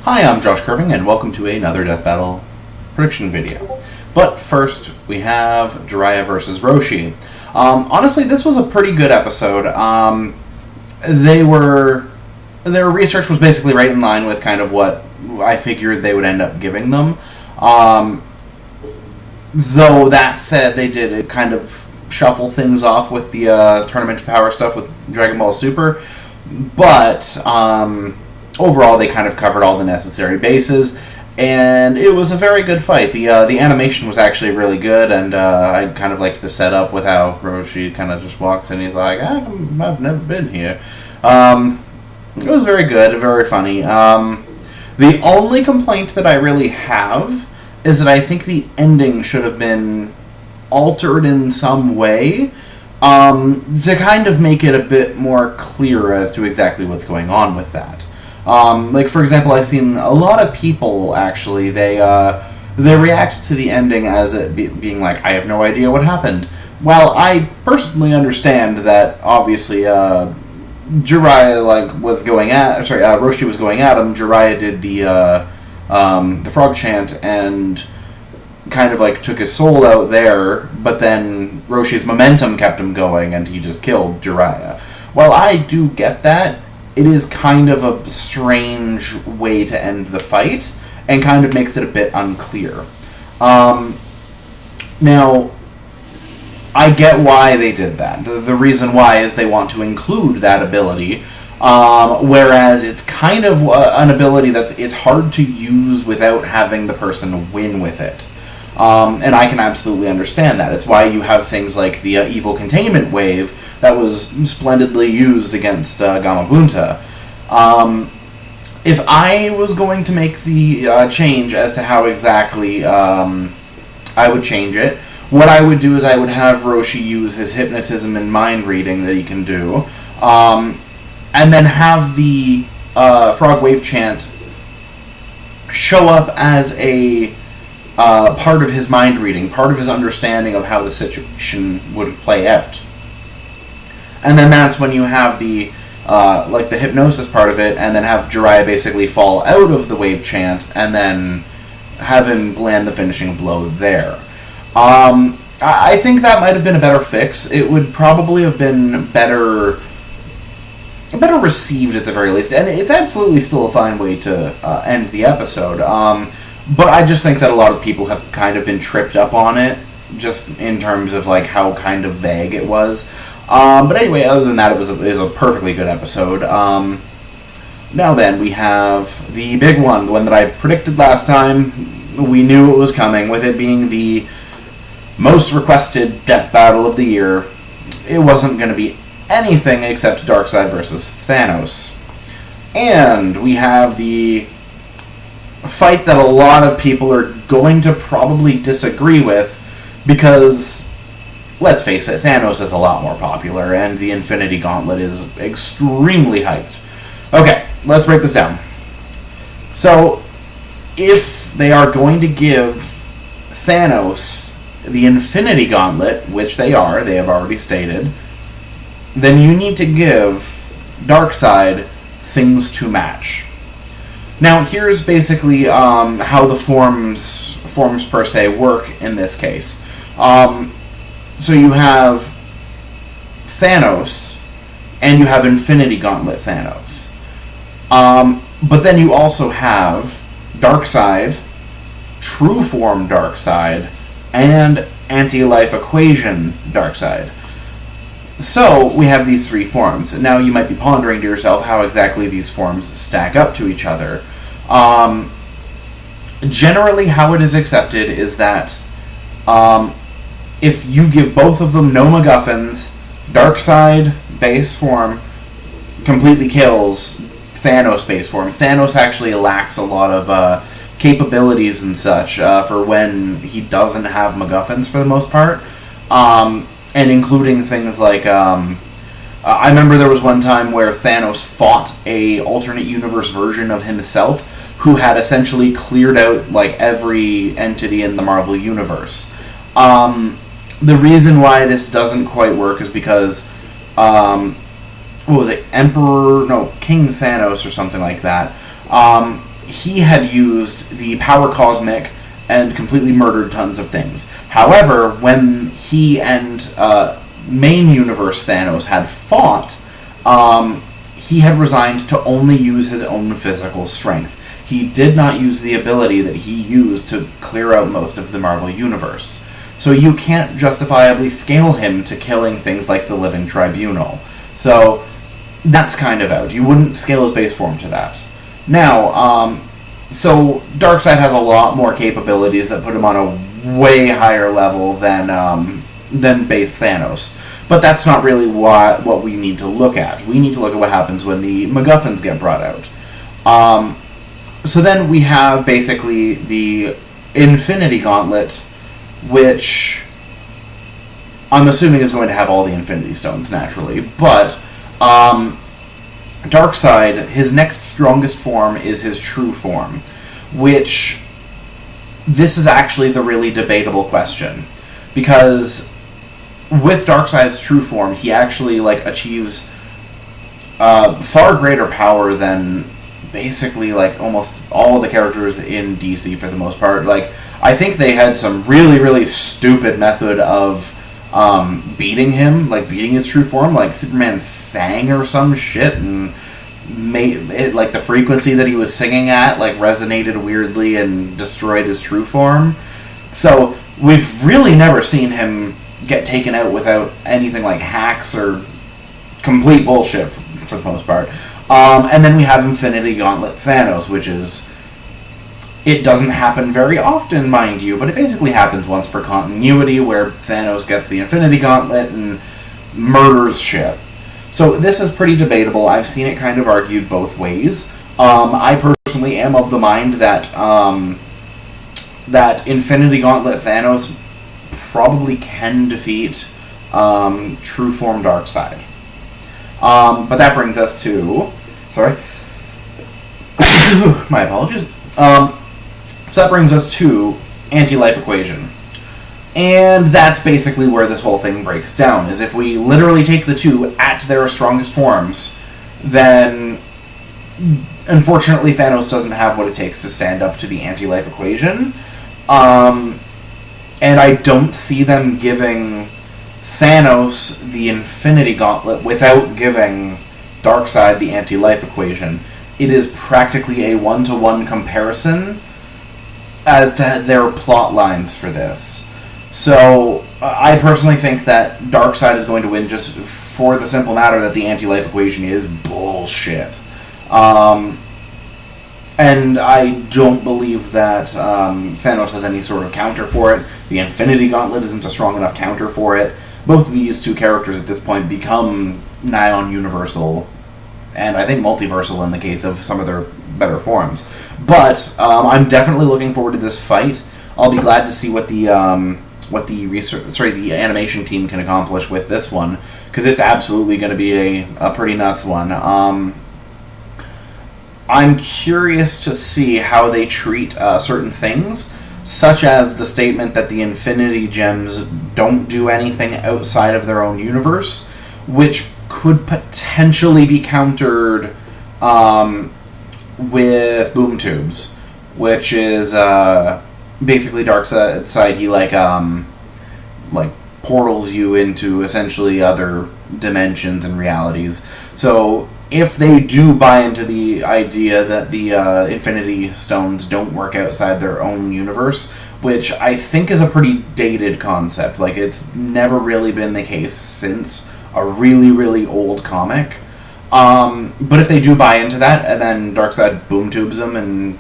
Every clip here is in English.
Hi, I'm Josh Curving, and welcome to another Death Battle prediction video. But first, we have Jiraiya versus Roshi. Honestly, this was a pretty good episode. Their research was basically right in line with kind of what I figured they would end up giving them. Though, that said, they did kind of shuffle things off with the Tournament of Power stuff with Dragon Ball Super. But, overall, they kind of covered all the necessary bases, and it was a very good fight. The animation was actually really good, and I kind of liked the setup with how Roshi kind of just walks in and he's like, I've never been here. It was very good, very funny. The only complaint that I really have is that I think the ending should have been altered in some way to kind of make it a bit more clear as to exactly what's going on with that. Like, for example, I've seen a lot of people, actually, they react to the ending as it being like, I have no idea what happened. Well, I personally understand that, obviously, Jiraiya, Roshi was going at him, Jiraiya did the frog chant, and kind of, took his soul out there, but then Roshi's momentum kept him going, and he just killed Jiraiya. While I do get that, it is kind of a strange way to end the fight, and kind of makes it a bit unclear. Now, I get why they did that. The reason why is they want to include that ability, whereas it's kind of an ability it's hard to use without having the person win with it. And I can absolutely understand that. It's why you have things like the Evil Containment Wave that was splendidly used against Gamabunta. If I was going to make the change as to how exactly I would change it, what I would do is I would have Roshi use his hypnotism and mind reading that he can do, and then have the Frog Wave Chant show up as a part of his mind reading, part of his understanding of how the situation would play out. And then that's when you have the hypnosis part of it, and then have Jiraiya basically fall out of the wave chant, and then have him land the finishing blow there. I think that might have been a better fix. It would probably have been better received at the very least, and it's absolutely still a fine way to end the episode. But I just think that a lot of people have kind of been tripped up on it, just in terms of how kind of vague it was. But anyway, other than that, it was a perfectly good episode. Now then, we have the big one, the one that I predicted last time. We knew it was coming, with it being the most requested death battle of the year. It wasn't going to be anything except Darkseid versus Thanos. And we have the fight that a lot of people are going to probably disagree with, because, let's face it, Thanos is a lot more popular, and the Infinity Gauntlet is extremely hyped. Okay, let's break this down. So, if they are going to give Thanos the Infinity Gauntlet, which they have already stated, then you need to give Darkseid things to match. Now, here's basically how the forms per se work in this case. So you have Thanos, and you have Infinity Gauntlet Thanos. But then you also have Darkseid, True Form Darkseid, and Anti-Life Equation Darkseid. So, we have these three forms. Now, you might be pondering to yourself how exactly these forms stack up to each other. Generally, how it is accepted is that if you give both of them no MacGuffins, Darkseid base form completely kills Thanos base form. Thanos actually lacks a lot of capabilities and such for when he doesn't have MacGuffins for the most part. And including things like, I remember there was one time where Thanos fought a alternate universe version of himself who had essentially cleared out, every entity in the Marvel Universe. The reason why this doesn't quite work is because, King Thanos or something like that, he had used the power cosmic and completely murdered tons of things. However, when he and main universe Thanos had fought, he had resigned to only use his own physical strength. He did not use the ability that he used to clear out most of the Marvel Universe. So you can't justifiably scale him to killing things like the Living Tribunal. So that's kind of out. You wouldn't scale his base form to that. Now, so Darkseid has a lot more capabilities that put him on a way higher level than base Thanos. But that's not really what we need to look at. We need to look at what happens when the MacGuffins get brought out. So then we have basically the Infinity Gauntlet, which I'm assuming is going to have all the Infinity Stones, naturally. But Darkseid, his next strongest form is his true form, which this is actually the really debatable question. Because with Darkseid's true form, he actually achieves far greater power than basically almost all of the characters in DC for the most part. I think they had some really, really stupid method of beating him, beating his true form. Superman sang or some shit, and made it, the frequency that he was singing at resonated weirdly and destroyed his true form. So we've really never seen him get taken out without anything like hacks or complete bullshit for the most part. And then we have Infinity Gauntlet Thanos, which is... It doesn't happen very often, mind you, but it basically happens once per continuity, where Thanos gets the Infinity Gauntlet and murders shit. So this is pretty debatable. I've seen it kind of argued both ways. I personally am of the mind that that Infinity Gauntlet Thanos probably can defeat True Form Darkseid. But that brings us to... Sorry. My apologies. So that brings us to anti-life equation. And that's basically where this whole thing breaks down, is if we literally take the two at their strongest forms, then unfortunately Thanos doesn't have what it takes to stand up to the anti-life equation. And I don't see them giving Thanos the Infinity Gauntlet without giving Darkseid the anti-life equation. It is practically a one-to-one comparison as to their plot lines for this. So, I personally think that Darkseid is going to win just for the simple matter that the anti-life equation is bullshit. And I don't believe that Thanos has any sort of counter for it. The Infinity Gauntlet isn't a strong enough counter for it. Both of these two characters at this point become nigh on universal, and I think multiversal in the case of some of their better forms. But I'm definitely looking forward to this fight. I'll be glad to see what the animation team can accomplish with this one, because it's absolutely going to be a pretty nuts one. I'm curious to see how they treat certain things, such as the statement that the Infinity Gems don't do anything outside of their own universe, which could potentially be countered with boom tubes, which is basically Darkseid. He portals you into essentially other dimensions and realities. So if they do buy into the idea that the Infinity Stones don't work outside their own universe, which I think is a pretty dated concept, it's never really been the case since a really, really old comic. But if they do buy into that, and then Darkseid boom tubes them, and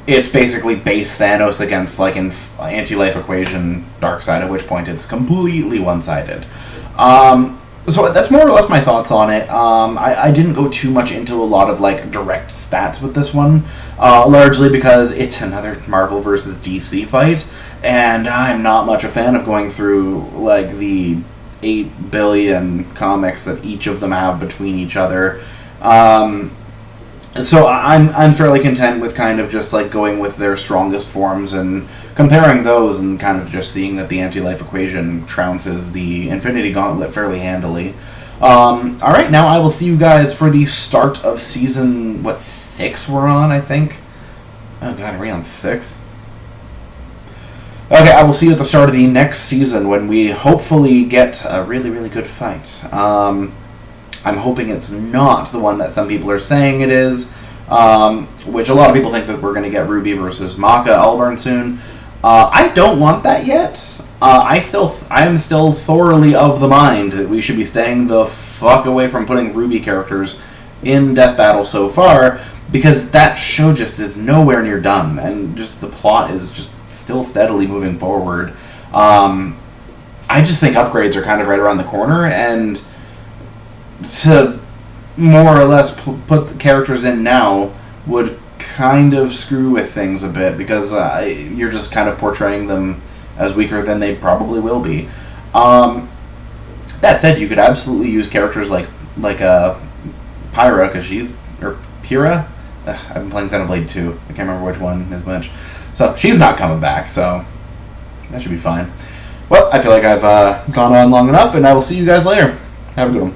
it's basically base Thanos against anti-life equation Darkseid, at which point it's completely one-sided. So that's more or less my thoughts on it. I didn't go too much into a lot of direct stats with this one, largely because it's another Marvel versus DC fight, and I'm not much a fan of going through the 8 billion comics that each of them have between each other. So I'm fairly content with kind of just going with their strongest forms and comparing those, and kind of just seeing that the anti-life equation trounces the Infinity Gauntlet fairly handily. Alright, now I will see you guys for the start of season, 6 we're on, I think? Oh god, are we on 6? Okay, I will see you at the start of the next season when we hopefully get a really, really good fight. I'm hoping it's not the one that some people are saying it is, which a lot of people think that we're going to get Ruby versus Maka Albarn soon. I don't want that yet. I am still thoroughly of the mind that we should be staying the fuck away from putting Ruby characters in Death Battle so far, because that show just is nowhere near done, and just the plot is just still steadily moving forward. I just think upgrades are kind of right around the corner, and to more or less put the characters in now would kind of screw with things a bit, because you're just kind of portraying them as weaker than they probably will be. That said, you could absolutely use characters like Pyra, or Pyrrha? I've been playing Xenoblade 2. I can't remember which one is which. So, she's not coming back, so that should be fine. Well, I feel like I've gone on long enough, and I will see you guys later. Have a good one.